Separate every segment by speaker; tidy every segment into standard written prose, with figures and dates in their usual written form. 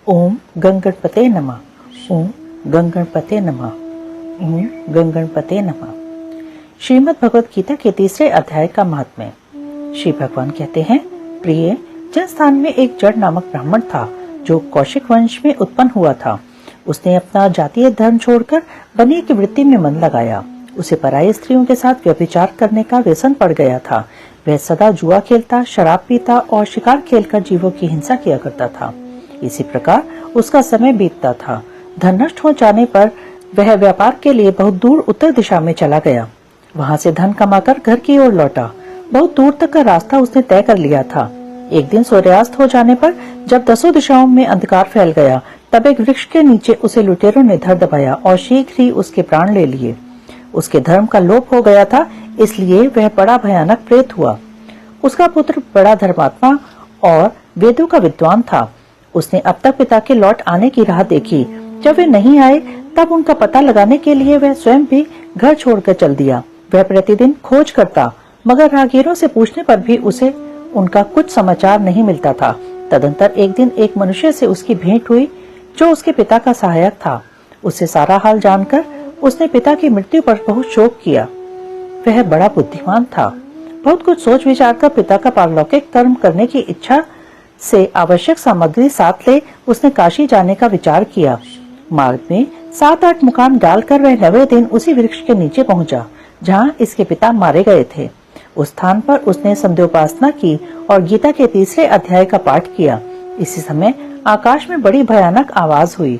Speaker 1: ओम गंगणपते नमः। ओम गंगणपते नमः। ओम गंगणपते नमः। श्रीमद् भगवत गीता के तीसरे अध्याय का महात्म्य। श्री भगवान कहते हैं, प्रिय, जनस्थान में एक जड़ नामक ब्राह्मण था जो कौशिक वंश में उत्पन्न हुआ था। उसने अपना जातीय धर्म छोड़कर बनिए की वृत्ति में मन लगाया। उसे पराई स्त्रियों के साथ व्यभिचार करने का व्यसन पड़ गया था। वह सदा जुआ खेलता, शराब पीता और शिकार खेलकर जीवों की हिंसा किया करता था। इसी प्रकार उसका समय बीतता था। धन नष्ट हो जाने पर वह व्यापार के लिए बहुत दूर उत्तर दिशा में चला गया। वहां से धन कमाकर घर की ओर लौटा। बहुत दूर तक का रास्ता उसने तय कर लिया था। एक दिन सूर्यास्त हो जाने पर जब दसों दिशाओं में अंधकार फैल गया, तब एक वृक्ष के नीचे उसे लुटेरों ने धर दबाया और शीघ्र ही उसके प्राण ले लिए। उसके धर्म का लोप हो गया था, इसलिए वह बड़ा भयानक प्रेत हुआ। उसका पुत्र बड़ा धर्मात्मा और वेदों का विद्वान था। उसने अब तक पिता के लौट आने की राह देखी। जब वे नहीं आए, तब उनका पता लगाने के लिए वह स्वयं भी घर छोड़कर चल दिया। वह प्रतिदिन खोज करता, मगर राहगीरों से पूछने पर भी उसे उनका कुछ समाचार नहीं मिलता था। तदंतर एक दिन एक मनुष्य से उसकी भेंट हुई जो उसके पिता का सहायक था। उससे सारा हाल जानकर उसने पिता की मृत्यु पर बहुत शोक किया। वह बड़ा बुद्धिमान था। बहुत कुछ सोच विचार कर पिता का पारलौकिक कर्म करने की इच्छा से आवश्यक सामग्री साथ ले उसने काशी जाने का विचार किया। मार्ग में 7-8 मुकाम डालकर वह 9वें दिन उसी वृक्ष के नीचे पहुंचा जहां इसके पिता मारे गए थे। उस स्थान पर उसने संध्योपासना की और गीता के तीसरे अध्याय का पाठ किया। इसी समय आकाश में बड़ी भयानक आवाज हुई।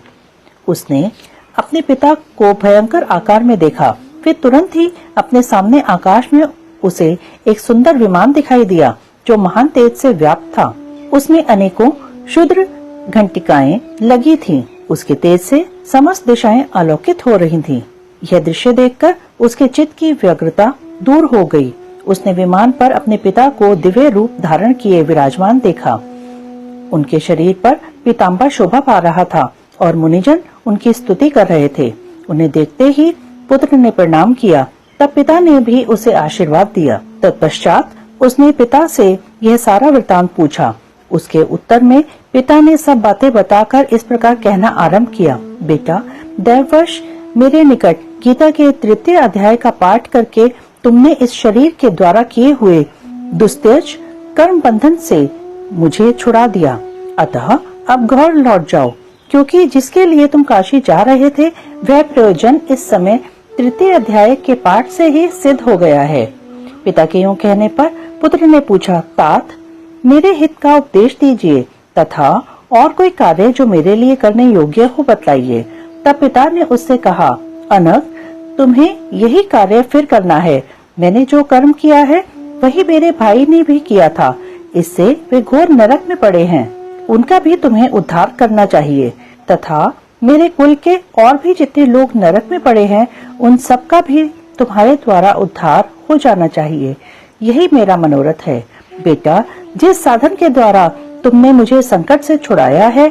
Speaker 1: उसने अपने पिता को भयंकर आकार में देखा। फिर तुरंत ही अपने सामने आकाश में उसे एक सुंदर विमान दिखाई दिया जो महान तेज से व्याप्त था। उसमें अनेकों क्षुद्र घंटिकाएं लगी थीं। उसके तेज से समस्त दिशाएं आलोकित हो रही थीं। यह दृश्य देखकर उसके चित्त की व्यग्रता दूर हो गई। उसने विमान पर अपने पिता को दिव्य रूप धारण किए विराजमान देखा। उनके शरीर पर पीतांबर शोभा पा रहा था और मुनिजन उनकी स्तुति कर रहे थे। उन्हें देखते ही पुत्र ने प्रणाम किया। तब पिता ने भी उसे आशीर्वाद दिया। तत्पश्चात उसने पिता से यह सारा वृतांत पूछा। उसके उत्तर में पिता ने सब बातें बताकर इस प्रकार कहना आरंभ किया, बेटा, दैववश मेरे निकट गीता के तृतीय अध्याय का पाठ करके तुमने इस शरीर के द्वारा किए हुए दुस्त्यज कर्म बंधन से मुझे छुड़ा दिया। अतः अब घर लौट जाओ, क्योंकि जिसके लिए तुम काशी जा रहे थे वह प्रयोजन इस समय तृतीय अध्याय के पाठ से ही सिद्ध हो गया है। पिता के यूं कहने पर पुत्र ने पूछा, तात, मेरे हित का उपदेश दीजिए तथा और कोई कार्य जो मेरे लिए करने योग्य हो बतलाइए। तब पिता ने उससे कहा, अनग, तुम्हें यही कार्य फिर करना है। मैंने जो कर्म किया है वही मेरे भाई ने भी किया था। इससे वे घोर नरक में पड़े हैं। उनका भी तुम्हें उद्धार करना चाहिए तथा मेरे कुल के और भी जितने लोग नरक में पड़े हैं उन सबका भी तुम्हारे द्वारा उद्धार हो जाना चाहिए। यही मेरा मनोरथ है। बेटा, जिस साधन के द्वारा तुमने मुझे संकट से छुड़ाया है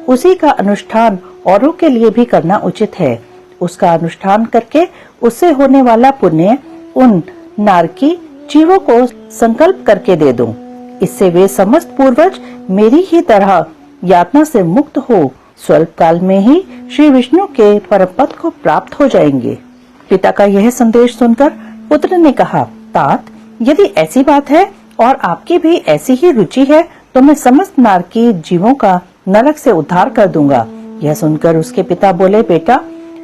Speaker 1: उसी का अनुष्ठान औरों के लिए भी करना उचित है। उसका अनुष्ठान करके उससे होने वाला पुण्य उन नारकी जीवों को संकल्प करके दे दूं। इससे वे समस्त पूर्वज मेरी ही तरह यातना से मुक्त हो स्वल्प काल में ही श्री विष्णु के परम पद को प्राप्त हो जाएंगे। पिता का यह संदेश सुनकर पुत्र ने कहा, तात, यदि ऐसी बात है और आपकी भी ऐसी ही रुचि है तो मैं समस्त नारकी जीवों का नरक से उद्धार कर दूंगा। यह सुनकर उसके पिता बोले, बेटा,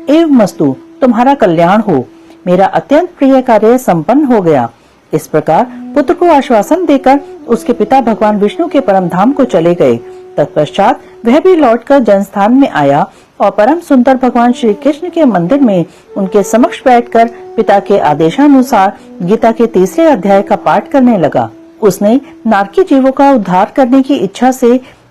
Speaker 1: एवं मस्तु, तुम्हारा कल्याण हो। मेरा अत्यंत प्रिय कार्य संपन्न हो गया। इस प्रकार पुत्र को आश्वासन देकर उसके पिता भगवान विष्णु के परम धाम को चले गए। तत्पश्चात वह भी लौटकर जनस्थान में आया और परम सुंदर भगवान श्री कृष्ण के मंदिर में उनके समक्ष बैठकर पिता के आदेशानुसार गीता के तीसरे अध्याय का पाठ करने लगा। उसने नारकी जीवों का उद्धार करने की इच्छा से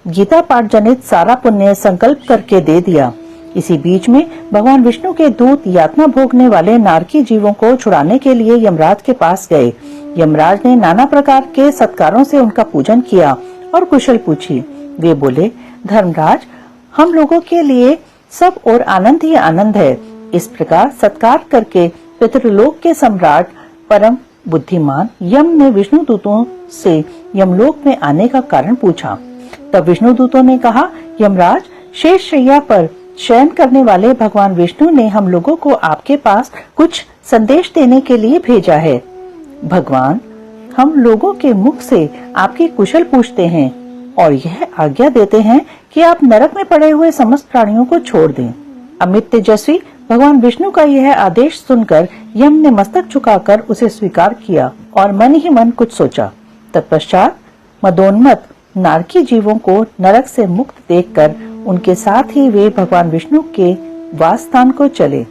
Speaker 1: गीता पाठ जनित सारा पुण्य संकल्प करके दे दिया। इसी बीच में भगवान विष्णु के दूत यातना भोगने वाले नारकी जीवों को छुड़ाने के लिए यमराज के पास गए। यमराज ने नाना प्रकार के सत्कारों से उनका पूजन किया और कुशल पूछी। वे बोले, धर्मराज, हम लोगों के लिए सब और आनंद ही आनंद है। इस प्रकार सत्कार करके पितृलोक के सम्राट परम बुद्धिमान यम ने विष्णु दूतों से यमलोक में आने का कारण पूछा। तब विष्णु दूतों ने कहा यमराज, शेष शैया पर शयन करने वाले भगवान विष्णु ने हम लोगों को आपके पास कुछ संदेश देने के लिए भेजा है। भगवान, हम लोगों के मुख से आपकी कुशल पूछते हैं और यह आज्ञा देते हैं कि आप नरक में पड़े हुए समस्त प्राणियों को छोड़ दें। अमित तेजस्वी भगवान विष्णु का यह आदेश सुनकर यम ने मस्तक झुकाकर उसे स्वीकार किया और मन ही मन कुछ सोचा। तत्पश्चात मदोन्मत्त नारकी जीवों को नरक से मुक्त देखकर उनके साथ ही वे भगवान विष्णु के वास स्थान को चले।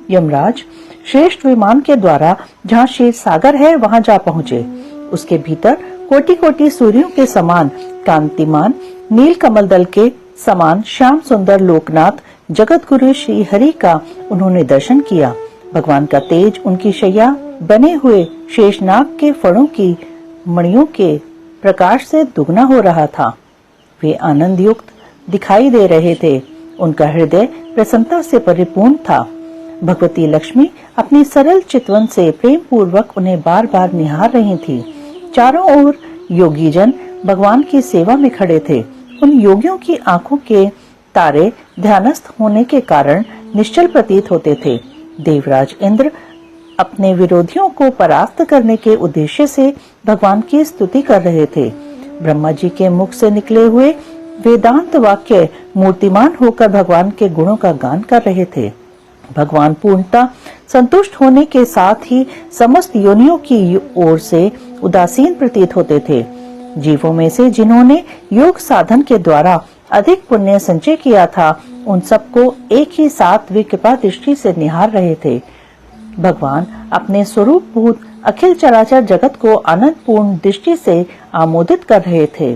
Speaker 1: यमराज श्रेष्ठ विमान के द्वारा जहाँ क्षीर सागर है वहाँ जा पहुँचे। उसके भीतर कोटि कोटि सूर्यों के समान कांतिमान, नील कमल दल के समान श्याम सुंदर लोकनाथ जगत गुरु श्री हरि का उन्होंने दर्शन किया। भगवान का तेज उनकी शैया बने हुए शेषनाग के फणों की मणियों के प्रकाश से दुगना हो रहा था। वे आनंद युक्त दिखाई दे रहे थे। उनका हृदय प्रसन्नता से परिपूर्ण था। भगवती लक्ष्मी अपनी सरल चितवन से प्रेम पूर्वक उन्हें बार बार निहार रही थी। चारों ओर योगी जन भगवान की सेवा में खड़े थे। उन योगियों की आंखों के तारे ध्यानस्थ होने के कारण निश्चल प्रतीत होते थे। देवराज इंद्र अपने विरोधियों को परास्त करने के उद्देश्य से भगवान की स्तुति कर रहे थे। ब्रह्मा जी के मुख से निकले हुए वेदांत वाक्य मूर्तिमान होकर भगवान के गुणों का गान कर रहे थे। भगवान पूर्णता संतुष्ट होने के साथ ही समस्त योनियों की ओर से उदासीन प्रतीत होते थे। जीवों में से जिन्होंने योग साधन के द्वारा अधिक पुण्य संचय किया था, उन सबको एक ही साथ वे कृपा दृष्टि से निहार रहे थे। भगवान अपने स्वरूप भूत अखिल चराचर जगत को आनंद पूर्ण दृष्टि से आमोदित कर रहे थे।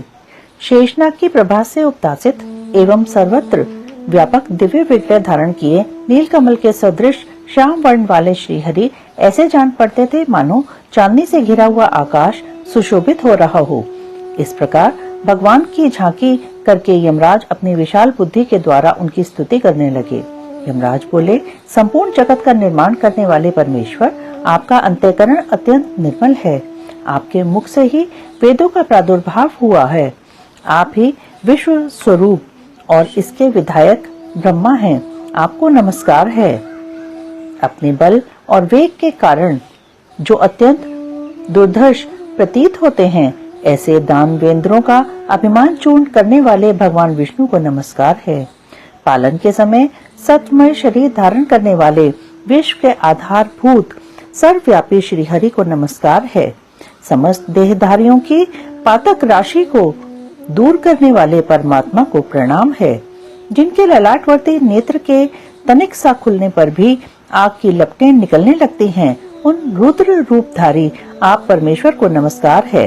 Speaker 1: शेषनाग की प्रभा से उपतासित एवं सर्वत्र व्यापक दिव्य विग्रह धारण किए नीलकमल के सदृश श्याम वर्ण वाले श्रीहरि ऐसे जान पड़ते थे मानो चांदनी से घिरा हुआ आकाश सुशोभित हो रहा हो। इस प्रकार भगवान की झांकी करके यमराज अपनी विशाल बुद्धि के द्वारा उनकी स्तुति करने लगे। यमराज बोले, संपूर्ण जगत का निर्माण करने वाले परमेश्वर, आपका अंतःकरण अत्यंत निर्मल है। आपके मुख से ही वेदों का प्रादुर्भाव हुआ है। आप ही विश्व स्वरूप और इसके विधायक ब्रह्मा हैं। आपको नमस्कार है। अपने बल और वेग के कारण जो अत्यंत दुर्धर्ष प्रतीत होते हैं, ऐसे दानवेंद्रों का अभिमान चूर्ण करने वाले भगवान विष्णु को नमस्कार है। पालन के समय सत्मय शरीर धारण करने वाले विश्व के आधारभूत सर्वव्यापी श्री हरि को नमस्कार है। समस्त देहधारियों की पातक राशि को दूर करने वाले परमात्मा को प्रणाम है। जिनके ललाटवर्ती नेत्र के तनिक सा खुलने पर भी आग की लपटें निकलने लगती हैं, उन रुद्र रूपधारी आप परमेश्वर को नमस्कार है।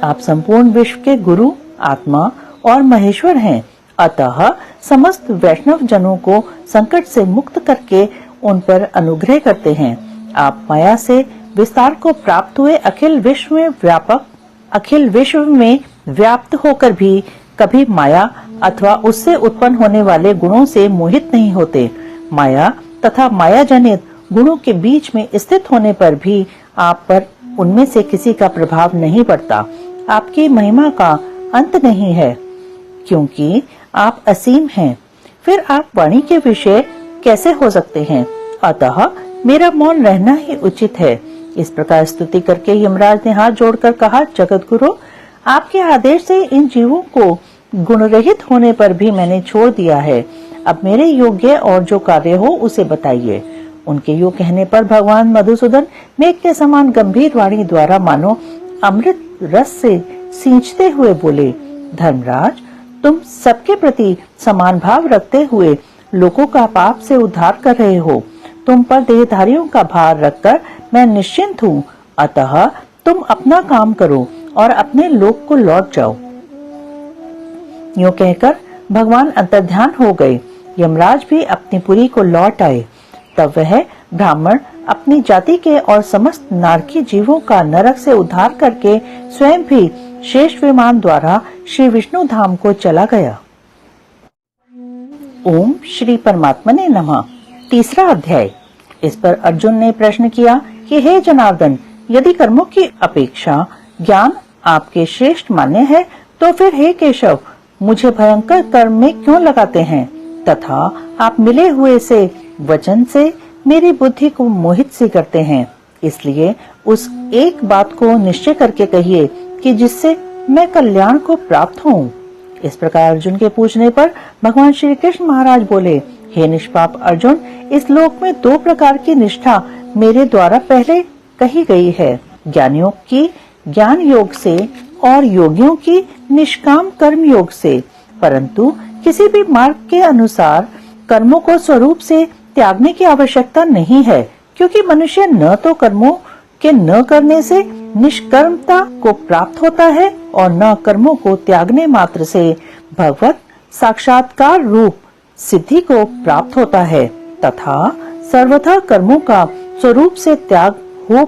Speaker 1: आप संपूर्ण विश्व के गुरु, आत्मा और महेश्वर हैं। अतः समस्त वैष्णव जनों को संकट से मुक्त करके उन पर अनुग्रह करते हैं। आप माया से विस्तार को प्राप्त हुए अखिल विश्व में व्याप्त होकर भी कभी माया अथवा उससे उत्पन्न होने वाले गुणों से मोहित नहीं होते। माया तथा माया जनित गुणों के बीच में स्थित होने पर भी आप पर उनमें से किसी का प्रभाव नहीं पड़ता। आपकी महिमा का अंत नहीं है, क्योंकि आप असीम हैं। फिर आप वाणी के विषय कैसे हो सकते हैं? अतः मेरा मौन रहना ही उचित है। इस प्रकार स्तुति करके यमराज ने हाथ जोड़कर कहा, जगत गुरु, आपके आदेश से इन जीवों को गुण रहित होने पर भी मैंने छोड़ दिया है। अब मेरे योग्य और जो कार्य हो उसे बताइए। उनके योग कहने पर भगवान मधुसूदन मेघ के समान गंभीर वाणी द्वारा मानो अमृत रस से सींचते हुए बोले, धर्मराज, तुम सबके प्रति समान भाव रखते हुए लोगों का पाप से उद्धार कर रहे हो। तुम पर देहधारियों का भार रखकर मैं निश्चिंत हूँ। अतः तुम अपना काम करो और अपने लोक को लौट जाओ। यूं कहकर भगवान अंतर्ध्यान हो गए। यमराज भी अपनी पुरी को लौट आए। तब वह ब्राह्मण अपनी जाति के और समस्त नारकी जीवों का नरक से उद्धार करके स्वयं भी शेष विमान द्वारा श्री विष्णु धाम को चला गया। ओम श्री परमात्मने नमः। तीसरा अध्याय। इस पर अर्जुन ने प्रश्न किया कि हे जनार्दन, यदि कर्मों की अपेक्षा ज्ञान आपके श्रेष्ठ मान्य है, तो फिर हे केशव, मुझे भयंकर कर्म में क्यों लगाते हैं, तथा आप मिले हुए से वचन से मेरी बुद्धि को मोहित सी करते हैं। इसलिए उस एक बात को निश्चय करके कहिए कि जिससे मैं कल्याण को प्राप्त हूँ। इस प्रकार अर्जुन के पूछने पर भगवान श्री कृष्ण महाराज बोले, हे निष्पाप अर्जुन, इस लोक में दो प्रकार की निष्ठा मेरे द्वारा पहले कही गई है, ज्ञानियों की ज्ञान योग से और योगियों की निष्काम कर्म योग से। परंतु किसी भी मार्ग के अनुसार कर्मों को स्वरूप से त्यागने की आवश्यकता नहीं है, क्योंकि मनुष्य न तो कर्मों के न करने से निष्कर्मता को प्राप्त होता है और न कर्मों को त्यागने मात्र से भगवत साक्षात्कार रूप सिद्धि को प्राप्त होता है, तथा सर्वथा कर्मों का स्वरूप से त्याग हो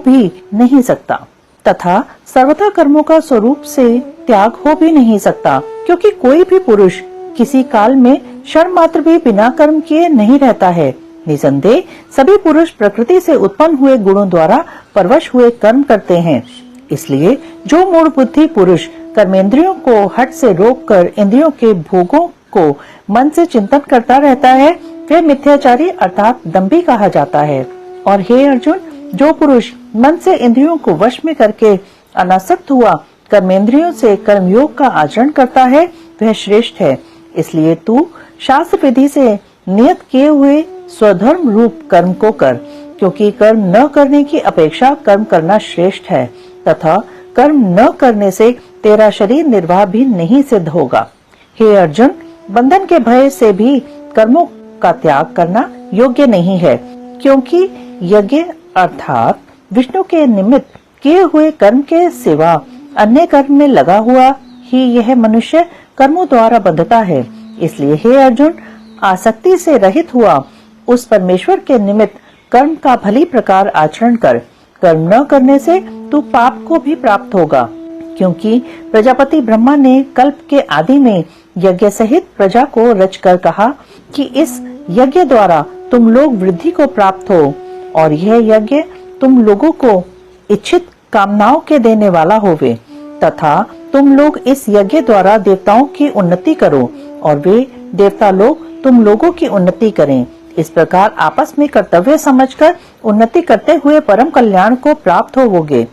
Speaker 1: भी नहीं सकता, क्योंकि कोई भी पुरुष किसी काल में क्षण मात्र भी बिना कर्म किए नहीं रहता है। निसंदेह सभी पुरुष प्रकृति से उत्पन्न हुए गुणों द्वारा परवश हुए कर्म करते हैं। इसलिए जो मूढ़ बुद्धि पुरुष कर्मेंद्रियों को हठ से रोककर इंद्रियों के भोगों को मन से चिंतन करता रहता है, वह मिथ्याचारी अर्थात दंभी कहा जाता है। और हे अर्जुन, जो पुरुष मन से इंद्रियों को वश में करके अनासक्त हुआ कर्मेंद्रियों से कर्मयोग का आचरण करता है, वह श्रेष्ठ है। इसलिए तू शास्त्र विधि से नियत किए हुए स्वधर्म रूप कर्म को कर, क्योंकि कर्म न करने की अपेक्षा कर्म करना श्रेष्ठ है, तथा कर्म न करने से तेरा शरीर निर्वाह भी नहीं सिद्ध होगा। हे अर्जुन, बंधन के भय से भी कर्मों का त्याग करना योग्य नहीं है, क्योंकि यज्ञ अर्थात विष्णु के निमित्त किए हुए कर्म के सिवा अन्य कर्म में लगा हुआ ही यह मनुष्य कर्मों द्वारा बंधता है। इसलिए हे अर्जुन, आसक्ति से रहित हुआ उस परमेश्वर के निमित्त कर्म का भली प्रकार आचरण कर। कर्म न करने से तू पाप को भी प्राप्त होगा, क्योंकि प्रजापति ब्रह्मा ने कल्प के आदि में यज्ञ सहित प्रजा को रचकर कहा कि इस यज्ञ द्वारा तुम लोग वृद्धि को प्राप्त हो, और यह यज्ञ तुम लोगों को इच्छित कामनाओं के देने वाला होवे, तथा तुम लोग इस यज्ञ द्वारा देवताओं की उन्नति करो और वे देवता लोग तुम लोगों की उन्नति करें। इस प्रकार आपस में कर्तव्य समझकर उन्नति करते हुए परम कल्याण को प्राप्त होवोगे,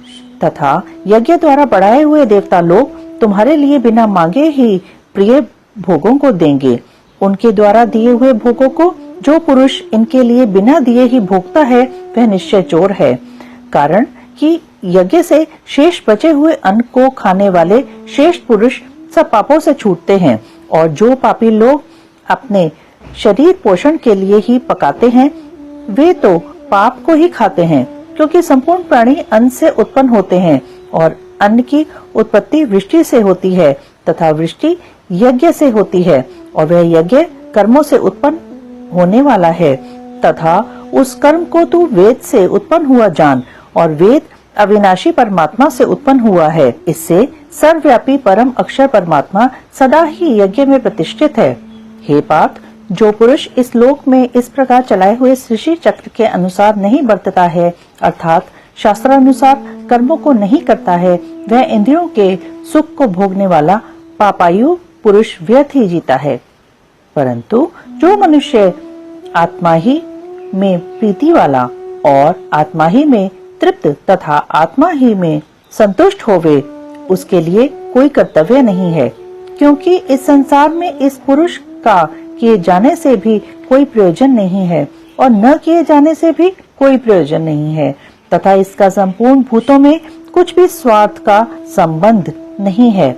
Speaker 1: तथा यज्ञ द्वारा बढ़ाए हुए देवता लोग तुम्हारे लिए बिना मांगे ही प्रिय भोगों को देंगे। उनके द्वारा दिए हुए भोगों को जो पुरुष इनके लिए बिना दिए ही भोगता है, वह निश्चय चोर है। कारण कि यज्ञ से शेष बचे हुए अन्न को खाने वाले श्रेष्ठ पुरुष सब पापों से छूटते हैं, और जो पापी लोग अपने शरीर पोषण के लिए ही पकाते हैं, वे तो पाप को ही खाते हैं, क्योंकि संपूर्ण प्राणी अन्न से उत्पन्न होते हैं और अन्न की उत्पत्ति वृष्टि से होती है, तथा वृष्टि यज्ञ से होती है, और वह यज्ञ कर्मों से उत्पन्न होने वाला है, तथा उस कर्म को तू वेद से उत्पन्न हुआ जान, और वेद अविनाशी परमात्मा से उत्पन्न हुआ है। इससे सर्वव्यापी परम अक्षर परमात्मा सदा ही यज्ञ में प्रतिष्ठित है। हे पार्थ, जो पुरुष इस लोक में इस प्रकार चलाए हुए सृष्टि चक्र के अनुसार नहीं बरतता है, अर्थात शास्त्रानुसार कर्मों को नहीं करता है, वह इंद्रियों के सुख को भोगने वाला पापायु पुरुष व्यर्थ ही जीता है। परंतु जो मनुष्य आत्मा ही में प्रीति वाला और आत्मा ही में तृप्त तथा आत्मा ही में संतुष्ट होवे, उसके लिए कोई कर्तव्य नहीं है, क्योंकि इस संसार में इस पुरुष का किए जाने से भी कोई प्रयोजन नहीं है और न किए जाने से भी कोई प्रयोजन नहीं है, तथा इसका संपूर्ण भूतों में कुछ भी स्वार्थ का संबंध नहीं है,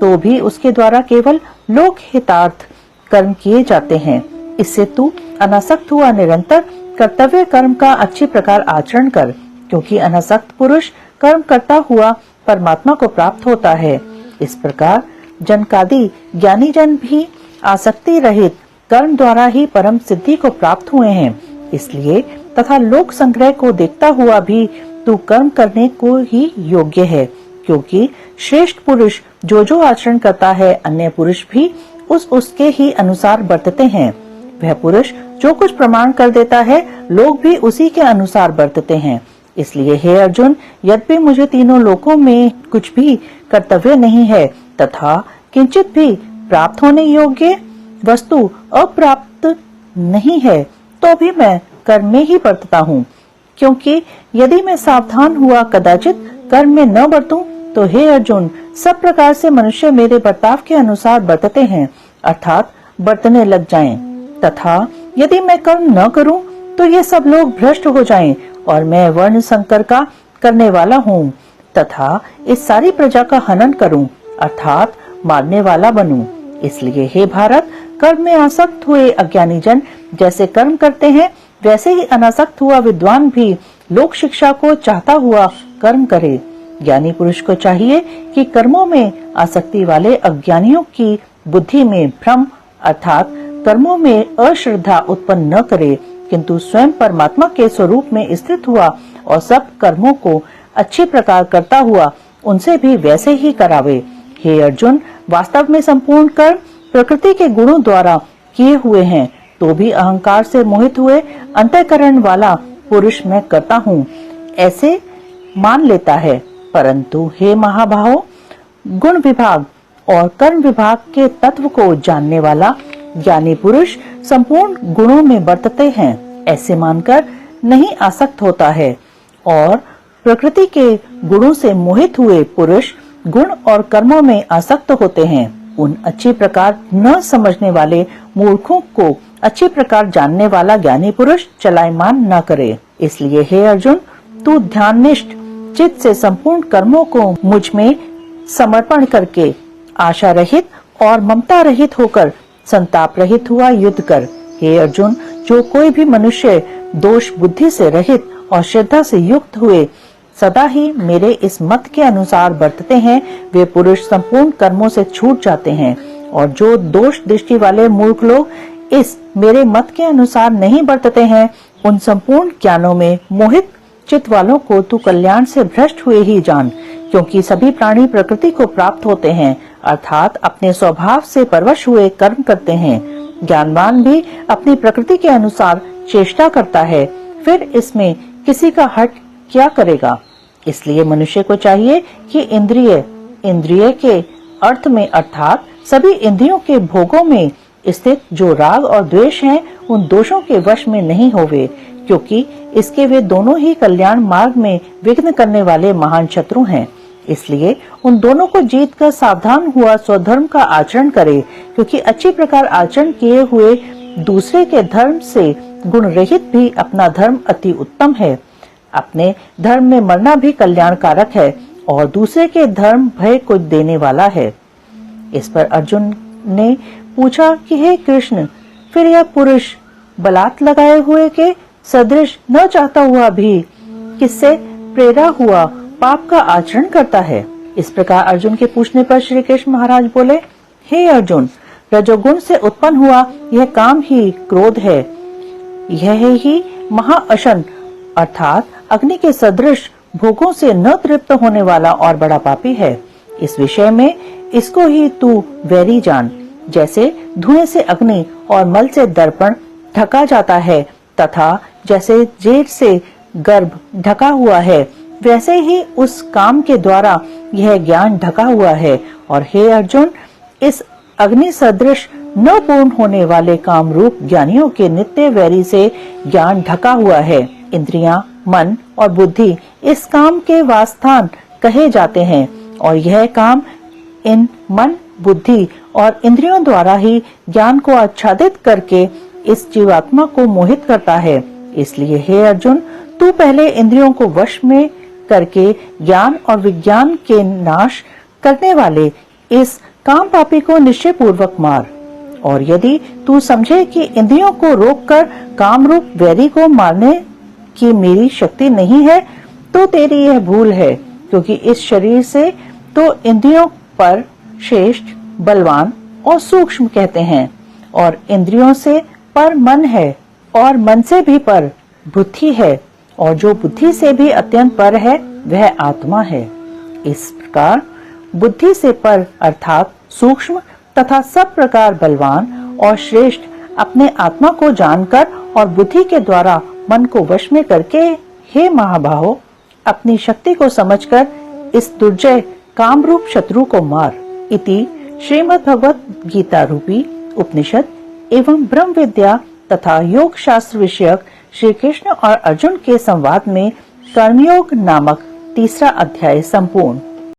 Speaker 1: तो भी उसके द्वारा केवल लोक हितार्थ कर्म किए जाते हैं। इससे तू अनासक्त हुआ निरंतर कर्तव्य कर्म का अच्छी प्रकार आचरण कर, क्योंकि अनासक्त पुरुष कर्म करता हुआ परमात्मा को प्राप्त होता है। इस प्रकार जनकादि ज्ञानी जन भी आसक्ति रहित कर्म द्वारा ही परम सिद्धि को प्राप्त हुए हैं। इसलिए तथा लोक संग्रह को देखता हुआ भी तू कर्म करने को ही योग्य है, क्योंकि श्रेष्ठ पुरुष जो आचरण करता है, अन्य पुरुष भी उसके ही अनुसार बरतते हैं। वह पुरुष जो कुछ प्रमाण कर देता है, लोग भी उसी के अनुसार बरतते हैं। इसलिए हे अर्जुन, यद्यपि मुझे तीनों लोकों में कुछ भी कर्तव्य नहीं है तथा किंचित भी प्राप्त होने योग्य वस्तु अप्राप्त नहीं है तो भी मैं कर्म में ही बरतता हूँ, क्योंकि यदि मैं सावधान हुआ कदाचित कर्म में न बरतूं तो हे अर्जुन, सब प्रकार से मनुष्य मेरे बर्ताव के अनुसार बरतते हैं, अर्थात बरतने लग जाएं, तथा यदि मैं कर्म न करूं तो ये सब लोग भ्रष्ट हो जाएं और मैं वर्ण संकर का करने वाला हूँ तथा इस सारी प्रजा का हनन करूं, अर्थात मारने वाला बनूं। इसलिए हे भारत, कर्म में आसक्त हुए अज्ञानी जन जैसे कर्म करते हैं वैसे ही अनासक्त हुआ विद्वान भी लोक शिक्षा को चाहता हुआ कर्म करे। ज्ञानी पुरुष को चाहिए कि कर्मों में आसक्ति वाले अज्ञानियों की बुद्धि में भ्रम अर्थात कर्मों में अश्रद्धा उत्पन्न न करे, किंतु स्वयं परमात्मा के स्वरूप में स्थित हुआ और सब कर्मों को अच्छी प्रकार करता हुआ उनसे भी वैसे ही करावे। हे अर्जुन, वास्तव में संपूर्ण कर्म प्रकृति के गुणों द्वारा किए हुए हैं, तो भी अहंकार से मोहित हुए अंतःकरण वाला पुरुष मैं करता हूँ ऐसे मान लेता है। परंतु हे महाबाहो, गुण विभाग और कर्म विभाग के तत्व को जानने वाला ज्ञानी पुरुष संपूर्ण गुणों में बरतते हैं ऐसे मानकर नहीं आसक्त होता है, और प्रकृति के गुणों से मोहित हुए पुरुष गुण और कर्मों में आसक्त होते हैं। उन अच्छी प्रकार न समझने वाले मूर्खों को अच्छी प्रकार जानने वाला ज्ञानी पुरुष चलायमान न करे। इसलिए हे अर्जुन, तू ध्याननिष्ठ चित्त से संपूर्ण कर्मों को मुझ में समर्पण करके आशा रहित और ममता रहित होकर संताप रहित हुआ युद्ध कर। हे अर्जुन, जो कोई भी मनुष्य दोष बुद्धि से रहित और श्रद्धा से युक्त हुए सदा ही मेरे इस मत के अनुसार बरतते हैं, वे पुरुष संपूर्ण कर्मों से छूट जाते हैं। और जो दोष दृष्टि वाले मूर्ख लोग इस मेरे मत के अनुसार नहीं बरतते हैं, उन संपूर्ण ज्ञानों में मोहित चित्त वालों को तू कल्याण से भ्रष्ट हुए ही जान, क्योंकि सभी प्राणी प्रकृति को प्राप्त होते हैं, अर्थात अपने स्वभाव से परवश हुए कर्म करते हैं। ज्ञानवान भी अपनी प्रकृति के अनुसार चेष्टा करता है, फिर इसमें किसी का हट क्या करेगा। इसलिए मनुष्य को चाहिए कि इंद्रिय के अर्थ में अर्थात सभी इंद्रियों के भोगों में स्थित जो राग और द्वेष हैं, उन दोषों के वश में नहीं होवे, क्योंकि इसके वे दोनों ही कल्याण मार्ग में विघ्न करने वाले महान शत्रु हैं। इसलिए उन दोनों को जीत कर सावधान हुआ स्वधर्म का आचरण करे, क्योंकि अच्छी प्रकार आचरण किए हुए दूसरे के धर्म से गुण रहित भी अपना धर्म अति उत्तम है। अपने धर्म में मरना भी कल्याणकारक है और दूसरे के धर्म भय को देने वाला है। इस पर अर्जुन ने पूछा कि हे कृष्ण, फिर यह पुरुष बलात् लगाए हुए के सदृश न चाहता हुआ भी किससे प्रेरा हुआ पाप का आचरण करता है। इस प्रकार अर्जुन के पूछने पर श्री कृष्ण महाराज बोले, हे अर्जुन, रजोगुण से उत्पन्न हुआ यह काम ही क्रोध है। यह ही महाअशन अर्थात अग्नि के सदृश भोगों से न तृप्त होने वाला और बड़ा पापी है। इस विषय में इसको ही तू वैरी जान। जैसे धुएं से अग्नि और मल से दर्पण ढका जाता है तथा जैसे जेठ से गर्भ ढका हुआ है, वैसे ही उस काम के द्वारा यह ज्ञान ढका हुआ है। और हे अर्जुन, इस अग्नि सदृश न पूर्ण होने वाले काम रूप ज्ञानियों के नित्य वैरी से ज्ञान ढका हुआ है। इंद्रियां, मन और बुद्धि इस काम के वासस्थान कहे जाते हैं, और यह काम इन मन, बुद्धि और इंद्रियों द्वारा ही ज्ञान को आच्छादित करके इस जीवात्मा को मोहित करता है। इसलिए हे अर्जुन, तू पहले इंद्रियों को वश में करके ज्ञान और विज्ञान के नाश करने वाले इस काम पापी को निश्चय पूर्वक मार। और यदि तू समझे कि इंद्रियों को रोककर काम रूप वैरी को मारने की मेरी शक्ति नहीं है, तो तेरी यह भूल है, क्योंकि इस शरीर से तो इंद्रियों पर श्रेष्ठ, बलवान और सूक्ष्म कहते हैं, और इंद्रियों से पर मन है, और मन से भी पर बुद्धि है, और जो बुद्धि से भी अत्यंत पर है वह आत्मा है। इस प्रकार बुद्धि से पर अर्थात सूक्ष्म तथा सब प्रकार बलवान और श्रेष्ठ अपने आत्मा को जानकर और बुद्धि के द्वारा मन को वश में करके, हे महाबाहो, अपनी शक्ति को समझकर इस दुर्जय कामरूप शत्रु को मार। इति श्रीमद् भगवत गीता रूपी उपनिषद एवं ब्रह्म विद्या तथा योग शास्त्र विषयक श्री कृष्ण और अर्जुन के संवाद में कर्मयोग नामक तीसरा अध्याय संपूर्ण।